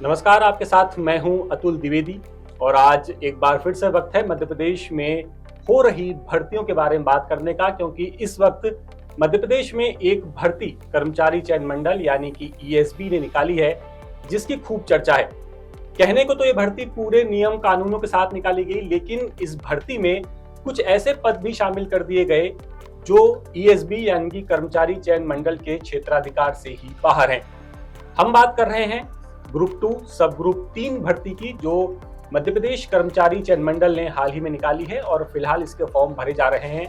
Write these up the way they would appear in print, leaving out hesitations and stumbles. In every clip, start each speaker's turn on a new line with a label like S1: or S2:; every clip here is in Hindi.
S1: नमस्कार, आपके साथ मैं हूं अतुल द्विवेदी और आज एक बार फिर से वक्त है मध्य प्रदेश में हो रही भर्तियों के बारे में बात करने का, क्योंकि इस वक्त मध्य प्रदेश में एक भर्ती कर्मचारी चयन मंडल यानी कि ईएसबी ने निकाली है, जिसकी खूब चर्चा है। कहने को तो ये भर्ती पूरे नियम कानूनों के साथ निकाली गई, लेकिन इस भर्ती में कुछ ऐसे पद भी शामिल कर दिए गए जो ईएसबी यानी कि कर्मचारी चयन मंडल के क्षेत्राधिकार से ही बाहर हैं। हम बात कर रहे हैं ग्रुप 2 सब ग्रुप 3 भर्ती की, जो मध्य प्रदेश कर्मचारी चयन मंडल ने हाल ही में निकाली है और फिलहाल इसके फॉर्म भरे जा रहे हैं।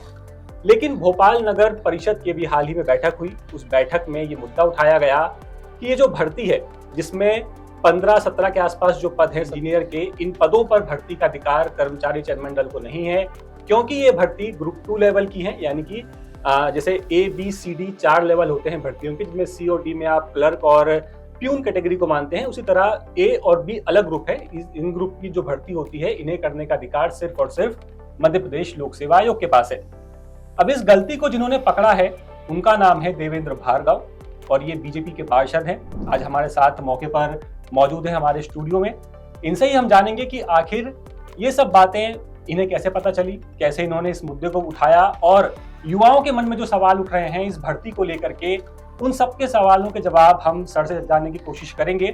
S1: लेकिन भोपाल नगर परिषद की भी हाल ही में बैठक हुई। उस बैठक में ये मुद्दा उठाया गया कि ये जो भर्ती है, जिसमें 15-17 के आसपास जो पद हैं सीनियर के, इन पदों पर भर्ती का अधिकार कर्मचारी चयन मंडल को नहीं है, क्योंकि ये भर्ती ग्रुप 2 लेवल की है। यानी कि जैसे ABCD 4 लेवल होते हैं भर्तियों के, जिसमें C और D में आप क्लर्क और प्यून कैटेगरी को मानते हैं, उसी तरह A और B अलग ग्रुप है। इन ग्रुप की जो भर्ती होती है, इन्हें करने का अधिकार सिर्फ और सिर्फ मध्य प्रदेश लोक सेवा आयोग के पास है। अब इस गलती को जिन्होंने पकड़ा है, उनका नाम है देवेंद्र भार्गव और ये बीजेपी के पार्षद हैं। आज हमारे साथ मौके पर मौजूद है हमारे स्टूडियो में। इनसे ही हम जानेंगे कि आखिर ये सब बातें इन्हें कैसे पता चली, कैसे इन्होंने इस मुद्दे को उठाया और युवाओं के मन में जो सवाल उठ रहे हैं इस भर्ती को लेकर के, उन सबके सवालों के जवाब हम सर से जानने की कोशिश करेंगे।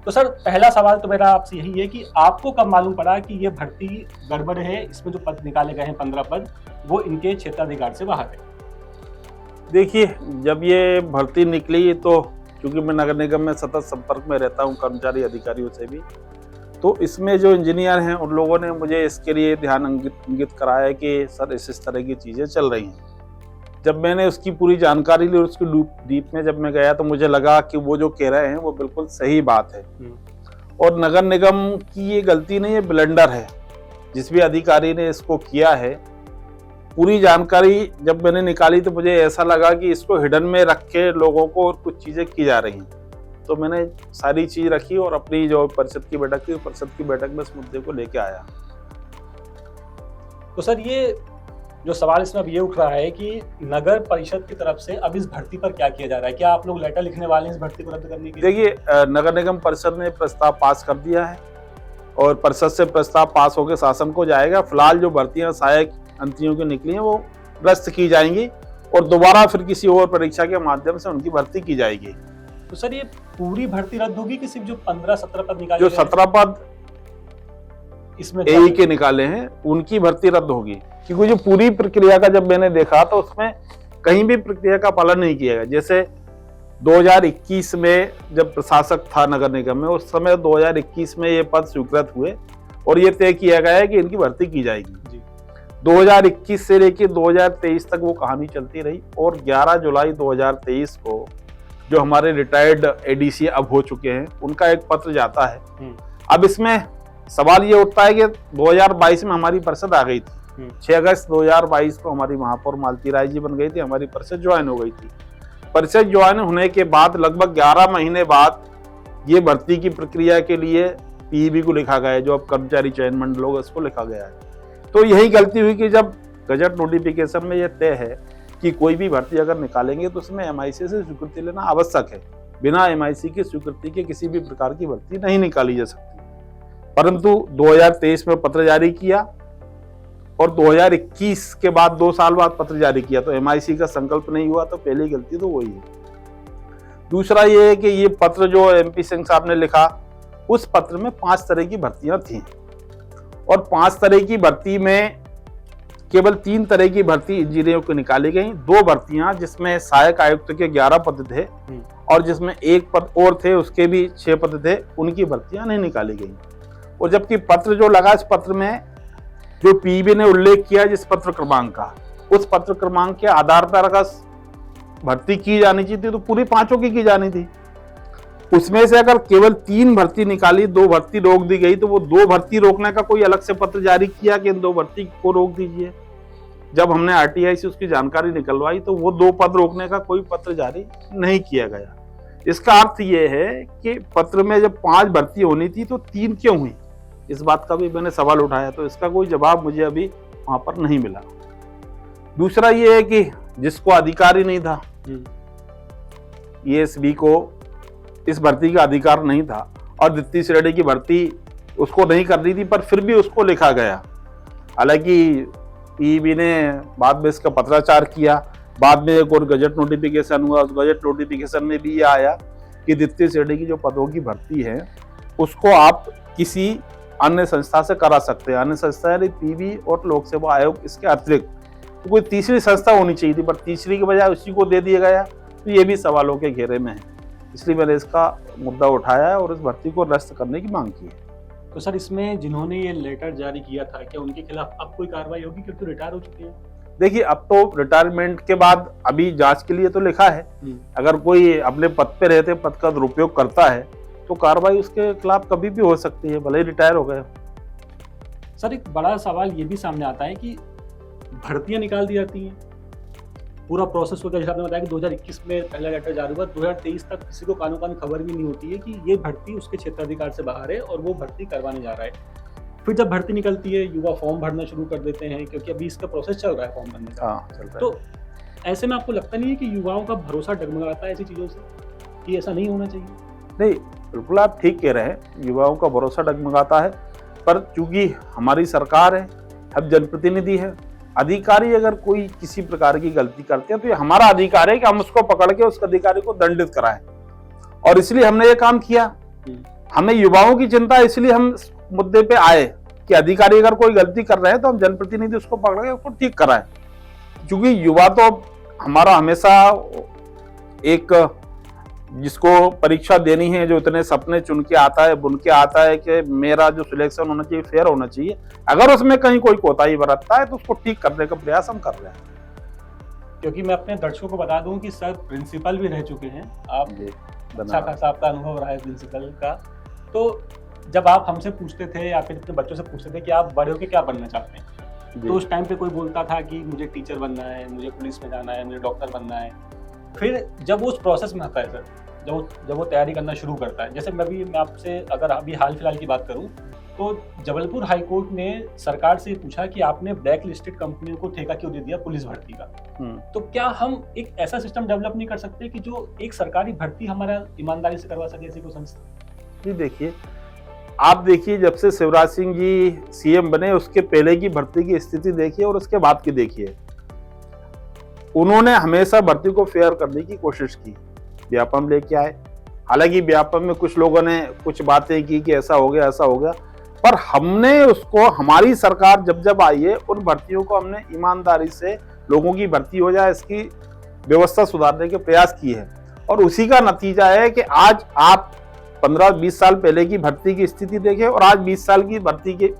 S1: तो सर, पहला सवाल तो मेरा आपसे यही है कि आपको कब मालूम पड़ा कि ये भर्ती गड़बड़ है, इसमें जो पद निकाले गए हैं 15 पद, वो इनके क्षेत्राधिकार से बाहर है?
S2: देखिए, जब ये भर्ती निकली तो क्योंकि मैं नगर निगम में सतत संपर्क में रहता हूँ कर्मचारी अधिकारियों से भी, तो इसमें जो इंजीनियर हैं उन लोगों ने मुझे इसके लिए ध्यान इंगित कराया कि सर इस तरह की चीज़ें चल रही हैं। जब मैंने उसकी पूरी जानकारी ली, उसकी डीप में जब मैं गया तो मुझे लगा कि वो जो कह रहे हैं वो बिल्कुल सही बात है और नगर निगम की ये गलती नहीं है, ब्लंडर है जिस भी अधिकारी ने इसको किया है। पूरी जानकारी जब मैंने निकाली तो मुझे ऐसा लगा कि इसको हिडन में रख के लोगों को और कुछ चीज़ें की जा रही हैं, तो मैंने सारी चीज़ रखी और अपनी जो परिषद की बैठक थी, परिषद की बैठक में इस मुद्दे को लेके आया।
S1: तो सर, ये जो सवाल इसमें अब ये उठ रहा है कि नगर परिषद की तरफ से अब इस भर्ती पर क्या किया जा रहा है? क्या आप लोग लेटर लिखने वाले हैं इस भर्ती को रद्द करने के लिए?
S2: देखिए, नगर निगम परिषद ने प्रस्ताव पास कर दिया है और परिषद से प्रस्ताव पास होकर शासन को जाएगा। फिलहाल जो भर्तियां सहायक अंतियों की निकली हैं वो रद्द की जाएंगी और दोबारा फिर किसी और परीक्षा के माध्यम से उनकी भर्ती की जाएगी।
S1: तो सर, ये पूरी भर्ती रद्द होगी कि सिर्फ जो 15-17 पद निकाले
S2: जो 17 पद
S1: इसमें
S2: AE के निकाले हैं उनकी भर्ती रद्द होगी? क्योंकि जो पूरी प्रक्रिया का जब मैंने देखा तो उसमें कहीं भी प्रक्रिया का पालन नहीं किया गया। जैसे 2021 में जब प्रशासक था नगर निगम में, उस समय 2021 में ये पद स्वीकृत हुए और ये तय किया गया है कि इनकी भर्ती की जाएगी जी। 2021 से लेकर 2023 तक वो कहानी चलती रही और 11 जुलाई 2023 को जो हमारे रिटायर्ड ADC अब हो चुके हैं, उनका एक पत्र जाता है। अब इसमें सवाल ये उठता है कि 2022 में हमारी परिषद आ गई थी। 6 अगस्त 2022 को हमारी महापौर मालती राय जी बन गई थी, हमारी परिषद ज्वाइन हो गई थी। परिषद ज्वाइन होने के बाद लगभग 11 महीने बाद ये भर्ती की प्रक्रिया के लिए PEB को लिखा गया है, जो अब कर्मचारी चयन मंडल होगा उसको लिखा गया है। तो यही गलती हुई कि जब गजट नोटिफिकेशन में यह तय है कि कोई भी भर्ती अगर निकालेंगे तो उसमें MIC से स्वीकृति लेना आवश्यक है। बिना MIC की स्वीकृति के किसी भी प्रकार की भर्ती नहीं निकाली जा सकती। परंतु 2023 में पत्र जारी किया और 2021 के बाद 2 साल बाद पत्र जारी किया, तो MIC का संकल्प नहीं हुआ, तो पहली गलती तो वही है। दूसरा ये है कि ये पत्र जो MP सिंह साहब ने लिखा, उस पत्र में 5 तरह की भर्तियां थी और 5 तरह की भर्ती में केवल 3 तरह की भर्ती इंजीनियरों को निकाली गई। 2 भर्तियां जिसमें सहायक आयुक्त के 11 पद थे और जिसमें 1 पद और थे, उसके भी 6 पद थे, उनकी भर्तियां नहीं निकाली गई। और जबकि पत्र जो लगा, इस पत्र में जो PEB ने उल्लेख किया जिस पत्र क्रमांक का, उस पत्र क्रमांक के आधार पर अगर भर्ती की जानी चाहिए तो पूरी 5 की जानी थी। उसमें से अगर केवल 3 भर्ती निकाली, 2 भर्ती रोक दी गई, तो वो 2 भर्ती रोकने का कोई अलग से पत्र जारी किया कि इन 2 भर्ती को रोक दीजिए। जब हमने RTI से उसकी जानकारी निकलवाई तो वो 2 पद रोकने का कोई पत्र जारी नहीं किया गया। इसका अर्थ ये है कि पत्र में जब 5 भर्ती होनी थी तो 3 क्यों हुई, इस बात का भी मैंने सवाल उठाया, तो इसका कोई जवाब मुझे अभी वहां पर नहीं मिला। दूसरा ये है कि जिसको अधिकार ही नहीं था, ESB को इस भर्ती का अधिकार नहीं था, और द्वितीय श्रेणी की भर्ती उसको नहीं करनी थी, पर फिर भी उसको लिखा गया। हालांकि पीईबी ने बाद में इसका पत्राचार किया, बाद में एक और गजट नोटिफिकेशन हुआ, उस गजट नोटिफिकेशन में भी ये आया कि द्वितीय श्रेणी की जो पदों की भर्ती है उसको आप किसी अन्य संस्था से करा सकते हैं। अन्य संस्था यानी पीईबी और लोक सेवा आयोग, इसके अतिरिक्त तो कोई तीसरी संस्था होनी चाहिए थी, पर तीसरी के बजाय उसी को दे दिया गया, तो ये भी सवालों के घेरे में है। इसलिए मैंने इसका मुद्दा उठाया है और इस भर्ती को निरस्त करने की मांग की है।
S1: तो सर, इसमें जिन्होंने ये लेटर जारी किया था, क्या उनके खिलाफ अब कोई कार्रवाई होगी, क्योंकि रिटायर हो चुके हैं?
S2: देखिए, अब तो रिटायरमेंट के बाद अभी जांच के लिए तो लिखा है, अगर कोई अपने पद पे रहते पद का दुरुपयोग करता है तो कार्रवाई उसके खिलाफ कभी भी हो सकती है, भले ही रिटायर हो गए।
S1: सर, एक बड़ा सवाल ये भी सामने आता है कि भर्तियां निकाल दी जाती हैं, पूरा प्रोसेस होता है। जैसे आपने बताया कि 2021 में पहला लेटर जारी हुआ, 2023 तक किसी को कानो कान खबर भी नहीं होती है कि ये भर्ती उसके क्षेत्राधिकार से बाहर है और वो भर्ती करवाने जा रहा है। फिर जब भर्ती निकलती है, युवा फॉर्म भरना शुरू कर देते हैं, क्योंकि अभी इसका प्रोसेस चल रहा है फॉर्म भरने का।
S2: चलता है।
S1: तो ऐसे में आपको लगता नहीं है कि युवाओं का भरोसा डगमगाता है ऐसी चीज़ों से, कि ऐसा नहीं होना चाहिए?
S2: नहीं, बिल्कुल आप ठीक कह रहे हैं, युवाओं का भरोसा डगमगाता है, पर चूंकि हमारी सरकार है, हम जनप्रतिनिधि है, अधिकारी अगर कोई किसी प्रकार की गलती करते हैं तो ये हमारा अधिकार है कि हम उसको पकड़ के उस अधिकारी को दंडित कराएं, और इसलिए हमने ये काम किया। हमें युवाओं की चिंता, इसलिए हम इस मुद्दे पे आए कि अधिकारी अगर कोई गलती कर रहे हैं तो हम जनप्रतिनिधि उसको पकड़ के उसको ठीक कराएं, क्योंकि युवा तो हमारा हमेशा एक, जिसको परीक्षा देनी है, जो इतने सपने चुन के आता है, बुन के आता है कि मेरा जो सिलेक्शन होना चाहिए फेयर होना चाहिए, अगर उसमें कहीं कोई कोताही बरतता है तो उसको ठीक करने का प्रयास हम कर रहे हैं।
S1: क्योंकि मैं अपने दर्शकों को बता दूं कि सर प्रिंसिपल भी रह चुके हैं, आप अच्छा खासा आपका अनुभव रहा है प्रिंसिपल का। तो जब आप हमसे पूछते थे या फिर अपने बच्चों से पूछते थे कि आप बड़े होकर क्या बनना चाहते हैं, तो उस टाइम पे कोई बोलता था कि मुझे टीचर बनना है, मुझे पुलिस में जाना है, मुझे डॉक्टर बनना है। फिर जब वो उस प्रोसेस में आता है सर, जब वो तैयारी करना शुरू करता है, जैसे मैं आपसे अगर अभी हाल फिलहाल की बात करूं, तो जबलपुर हाईकोर्ट ने सरकार से पूछा कि आपने ब्लैक लिस्टेड कंपनियों को ठेका क्यों दे दिया पुलिस भर्ती का। तो क्या हम एक ऐसा सिस्टम डेवलप नहीं कर सकते कि जो एक सरकारी भर्ती हमारा ईमानदारी से करवा सके ऐसी कोई संस्था?
S2: जी देखिए, आप देखिए, जब से शिवराज सिंह जी सीएम बने उसके पहले की भर्ती की स्थिति देखिए और उसके बाद की देखिए। उन्होंने हमेशा भर्ती को फेयर करने की कोशिश की, व्यापम लेके आए। हालांकि व्यापम में कुछ लोगों ने कुछ बातें की कि ऐसा हो गया, पर हमने उसको, हमारी सरकार जब जब आई है, उन भर्तियों को हमने ईमानदारी से लोगों की भर्ती हो जाए इसकी व्यवस्था सुधारने के प्रयास की है, और उसी का नतीजा है कि आज आप 15-20 साल पहले की भर्ती की स्थिति देखें और आज 20 साल की भर्ती की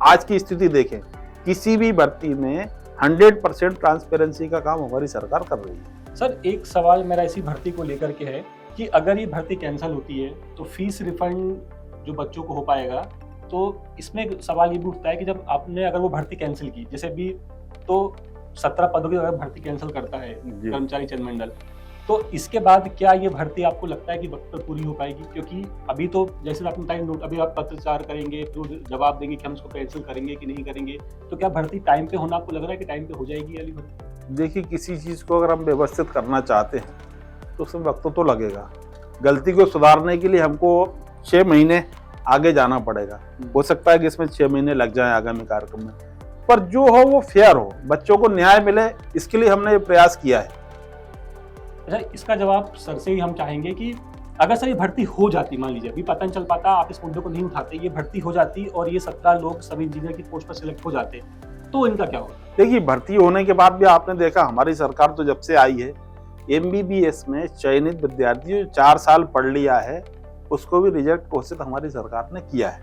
S2: आज की स्थिति देखें, किसी भी भर्ती में 100% ट्रांसपेरेंसी का काम हमारी सरकार कर रही है।
S1: सर, एक सवाल मेरा इसी भर्ती को लेकर के है कि अगर ये भर्ती कैंसिल होती है तो फीस रिफंड जो बच्चों को हो पाएगा, तो इसमें सवाल ये भी उठता है कि जब आपने अगर वो भर्ती कैंसिल की, जैसे भी तो 17 पदों की अगर भर्ती कैंसिल करता है कर्मचारी चयन मंडल, तो इसके बाद क्या ये भर्ती आपको लगता है कि वक्त पर पूरी हो पाएगी? क्योंकि अभी तो जैसे आपने टाइम, अभी आप पत्रचार करेंगे, फिर जवाब देंगे कि हम इसको कैंसिल करेंगे कि नहीं करेंगे, तो क्या भर्ती टाइम पे होना आपको लग रहा है कि टाइम पे हो जाएगी वाली भर्ती?
S2: देखिए, किसी चीज को अगर हम व्यवस्थित करना चाहते हैं तो उसमें वक्त तो लगेगा। गलती को सुधारने के लिए हमको 6 महीने आगे जाना पड़ेगा। हो सकता है कि इसमें 6 महीने लग जाए आगामी कार्यक्रम में, पर जो हो वो फेयर हो, बच्चों को न्याय मिले, इसके लिए हमने ये प्रयास किया है।
S1: अच्छा, इसका जवाब सर से ही हम चाहेंगे कि अगर सर ये भर्ती हो जाती, मान लीजिए अभी पता नहीं चल पाता, आप इस मुद्दे को नहीं उठाते, ये भर्ती हो जाती और ये 17 लोग सब इंजीनियर की पोस्ट पर सिलेक्ट हो जाते, तो इनका क्या होगा?
S2: देखिए, भर्ती होने के बाद भी आपने देखा, हमारी सरकार तो जब से आई है, MBBS में चयनित विद्यार्थी जो 4 साल पढ़ लिया है उसको भी रिजेक्ट घोषित हमारी सरकार ने किया है।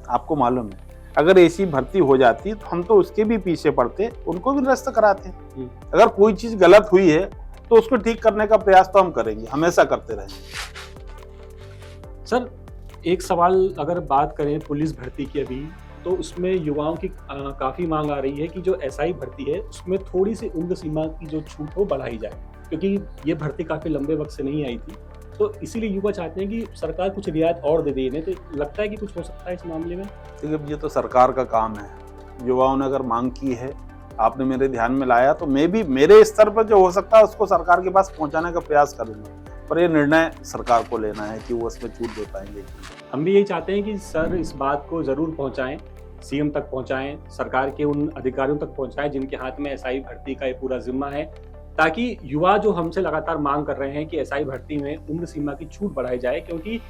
S2: आपको मालूम है, अगर ऐसी भर्ती हो जाती तो हम तो उसके भी पीछे पड़ते, उनको भी निरस्त कराते। अगर कोई चीज गलत हुई है तो उसको ठीक करने का प्रयास तो हम करेंगे, हमेशा करते रहेंगे।
S1: सर, एक सवाल अगर बात करें पुलिस भर्ती की अभी, तो उसमें युवाओं की काफ़ी मांग आ रही है कि जो SI भर्ती है उसमें थोड़ी सी उम्र सीमा की जो छूट हो बढ़ाई जाए, क्योंकि ये भर्ती काफ़ी लंबे वक्त से नहीं आई थी, तो इसीलिए युवा चाहते हैं कि सरकार कुछ रियायत और दे दे। तो लगता है कि कुछ हो सकता है इस मामले में?
S2: देखिए, ये तो सरकार का काम है, युवाओं ने अगर मांग की है, आपने मेरे ध्यान में लाया, तो मैं भी मेरे स्तर पर जो हो सकता है उसको सरकार के पास पहुंचाने का प्रयास करूंगा। पर ये निर्णय सरकार को लेना है कि वो उसमें छूट दे पाएंगे।
S1: हम भी यही चाहते हैं कि सर इस बात को जरूर पहुंचाएं, सीएम तक पहुंचाएं, सरकार के उन अधिकारियों तक पहुंचाएं जिनके हाथ में एसआई भर्ती का ये पूरा जिम्मा है, ताकि युवा जो हमसे लगातार मांग कर रहे हैं कि एसआई भर्ती में उम्र सीमा की छूट बढ़ाई जाए, क्योंकि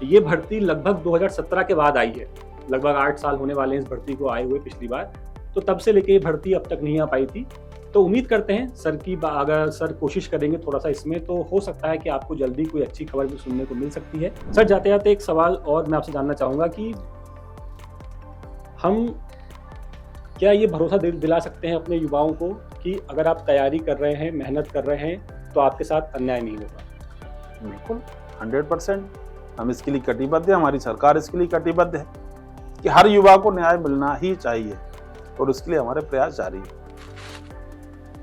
S1: ये भर्ती लगभग 2017 के बाद आई है। लगभग 8 साल होने वाले हैं इस भर्ती को आए हुए पिछली बार, तो तब से लेके ये भर्ती अब तक नहीं आ पाई थी। तो उम्मीद करते हैं सर की अगर सर कोशिश करेंगे थोड़ा सा इसमें, तो हो सकता है कि आपको जल्दी कोई अच्छी खबर भी सुनने को मिल सकती है। सर जाते जाते एक सवाल और मैं आपसे जानना चाहूँगा कि हम क्या ये भरोसा दिला सकते हैं अपने युवाओं को कि अगर आप तैयारी कर रहे हैं, मेहनत कर रहे हैं, तो आपके साथ अन्याय नहीं होगा?
S2: बिल्कुल 100% हम इसके लिए कटिबद्ध है, हमारी सरकार इसके लिए कटिबद्ध है कि हर युवा को न्याय मिलना ही चाहिए और उसके लिए हमारे प्रयास जारी है।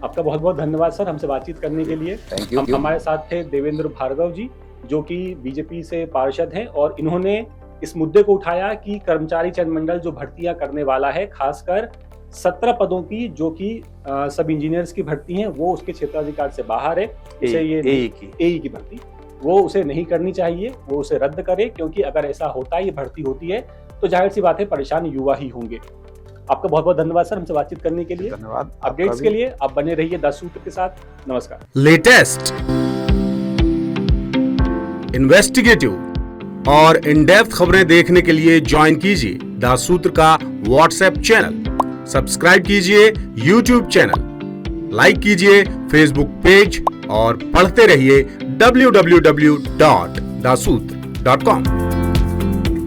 S1: आपका बहुत बहुत धन्यवाद सर हमसे बातचीत करने के लिए।
S3: Thank you.
S1: हमारे साथ थे देवेंद्र भार्गव जी, जो कि बीजेपी से पार्षद हैं, और इन्होंने इस मुद्दे को उठाया कि कर्मचारी चयन मंडल जो भर्तियां करने वाला है, खासकर 17 पदों की जो कि सब इंजीनियर्स की भर्ती हैं, वो उसके क्षेत्राधिकार से बाहर है। उसे ये एई की भर्ती वो उसे नहीं करनी चाहिए, वो उसे रद्द करे, क्योंकि अगर ऐसा होता है, ये भर्ती होती है, तो जाहिर सी बात है परेशान युवा ही होंगे। आपका बहुत बहुत धन्यवाद सर हमसे बातचीत करने के लिए।
S2: धन्यवाद।
S1: अपडेट्स के लिए आप बने रहिए 10 सूत्र के साथ। नमस्कार।
S3: लेटेस्ट, इन्वेस्टिगेटिव और इन डेप्थ खबरें देखने के लिए ज्वाइन कीजिए 10 सूत्र का व्हाट्सएप चैनल, सब्सक्राइब कीजिए यूट्यूब चैनल, लाइक कीजिए फेसबुक पेज और पढ़ते रहिए www.dasootra.com।